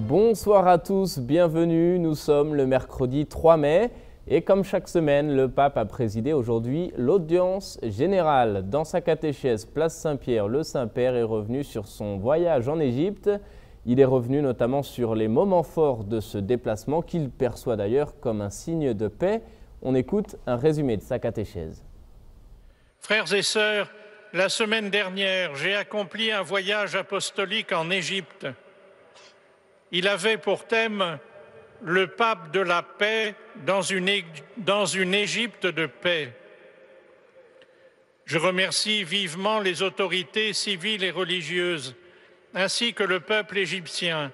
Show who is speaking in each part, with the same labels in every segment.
Speaker 1: Bonsoir à tous, bienvenue, nous sommes le mercredi 3 mai et comme chaque semaine, le pape a présidé aujourd'hui l'audience générale. Dans sa catéchèse Place Saint-Pierre, le Saint-Père est revenu sur son voyage en Égypte. Il est revenu notamment sur les moments forts de ce déplacement qu'il perçoit d'ailleurs comme un signe de paix. On écoute un résumé de sa catéchèse.
Speaker 2: Frères et sœurs, la semaine dernière, j'ai accompli un voyage apostolique en Égypte. Il avait pour thème le pape de la paix dans une Égypte de paix. Je remercie vivement les autorités civiles et religieuses, ainsi que le peuple égyptien,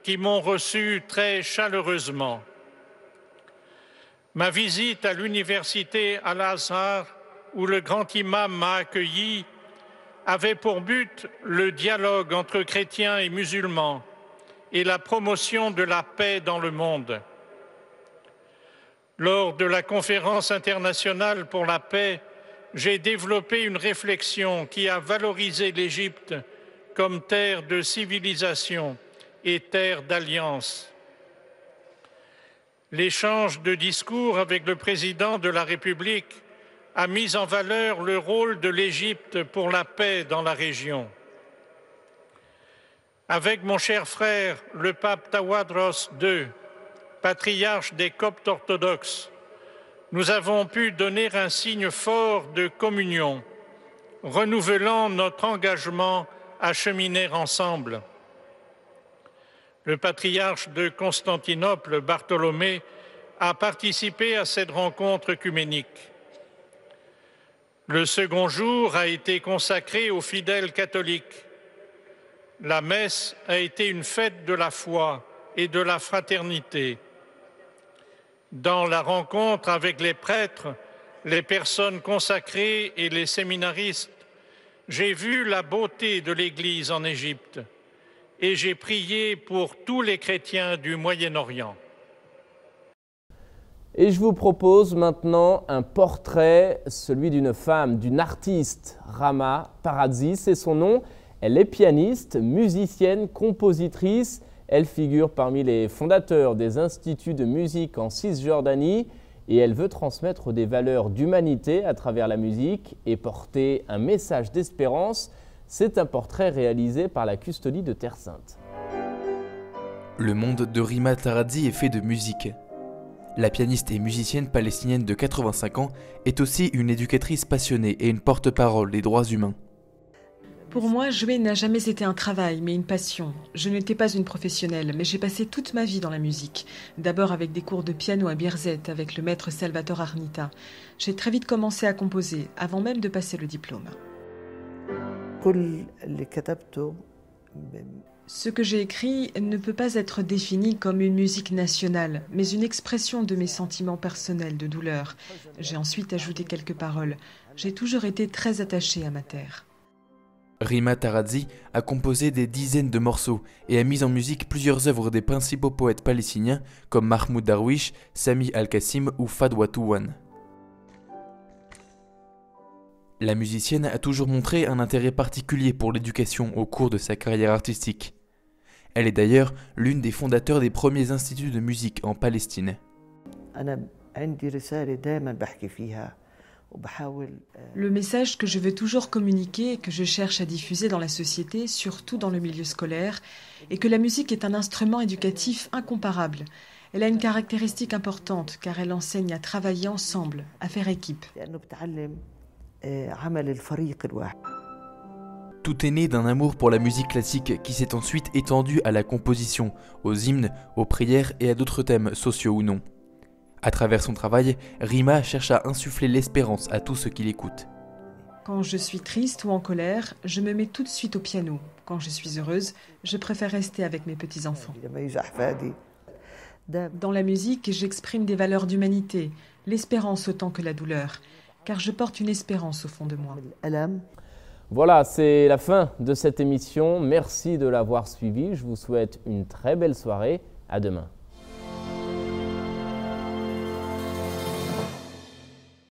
Speaker 2: qui m'ont reçu très chaleureusement. Ma visite à l'université Al-Azhar, où le grand imam m'a accueilli, avait pour but le dialogue entre chrétiens et musulmans et la promotion de la paix dans le monde. Lors de la conférence internationale pour la paix, j'ai développé une réflexion qui a valorisé l'Égypte comme terre de civilisation et terre d'alliance. L'échange de discours avec le président de la République a mis en valeur le rôle de l'Égypte pour la paix dans la région. Avec mon cher frère, le pape Tawadros II, patriarche des Coptes orthodoxes, nous avons pu donner un signe fort de communion, renouvelant notre engagement à cheminer ensemble. Le patriarche de Constantinople, Bartholomée, a participé à cette rencontre œcuménique. Le second jour a été consacré aux fidèles catholiques. La messe a été une fête de la foi et de la fraternité. Dans la rencontre avec les prêtres, les personnes consacrées et les séminaristes, j'ai vu la beauté de l'Église en Égypte et j'ai prié pour tous les chrétiens du Moyen-Orient.
Speaker 1: Et je vous propose maintenant un portrait, celui d'une femme, d'une artiste, Rama Paradzi, c'est son nom. Elle est pianiste, musicienne, compositrice. Elle figure parmi les fondateurs des instituts de musique en Cisjordanie et elle veut transmettre des valeurs d'humanité à travers la musique et porter un message d'espérance. C'est un portrait réalisé par la Custodie de Terre Sainte.
Speaker 3: Le monde de Rima Taradzi est fait de musique. La pianiste et musicienne palestinienne de 85 ans est aussi une éducatrice passionnée et une porte-parole des droits humains.
Speaker 4: Pour moi, jouer n'a jamais été un travail, mais une passion. Je n'étais pas une professionnelle, mais j'ai passé toute ma vie dans la musique. D'abord avec des cours de piano à Birzeit, avec le maître Salvatore Arnita. J'ai très vite commencé à composer, avant même de passer le diplôme. Ce que j'ai écrit ne peut pas être défini comme une musique nationale, mais une expression de mes sentiments personnels de douleur. J'ai ensuite ajouté quelques paroles. J'ai toujours été très attachée à ma terre.
Speaker 3: Rima Taradzi a composé des dizaines de morceaux et a mis en musique plusieurs œuvres des principaux poètes palestiniens comme Mahmoud Darwish, Sami Al-Qassim ou Fadwa Touwan. La musicienne a toujours montré un intérêt particulier pour l'éducation au cours de sa carrière artistique. Elle est d'ailleurs l'une des fondateurs des premiers instituts de musique en Palestine.
Speaker 4: Le message que je veux toujours communiquer et que je cherche à diffuser dans la société, surtout dans le milieu scolaire, est que la musique est un instrument éducatif incomparable. Elle a une caractéristique importante car elle enseigne à travailler ensemble, à faire équipe.
Speaker 3: Tout est né d'un amour pour la musique classique qui s'est ensuite étendu à la composition, aux hymnes, aux prières et à d'autres thèmes sociaux ou non. À travers son travail, Rima cherche à insuffler l'espérance à tous ceux qui l'écoutent.
Speaker 4: Quand je suis triste ou en colère, je me mets tout de suite au piano. Quand je suis heureuse, je préfère rester avec mes petits-enfants. Dans la musique, j'exprime des valeurs d'humanité, l'espérance autant que la douleur, car je porte une espérance au fond de moi.
Speaker 1: Voilà, c'est la fin de cette émission. Merci de l'avoir suivi. Je vous souhaite une très belle soirée. À demain.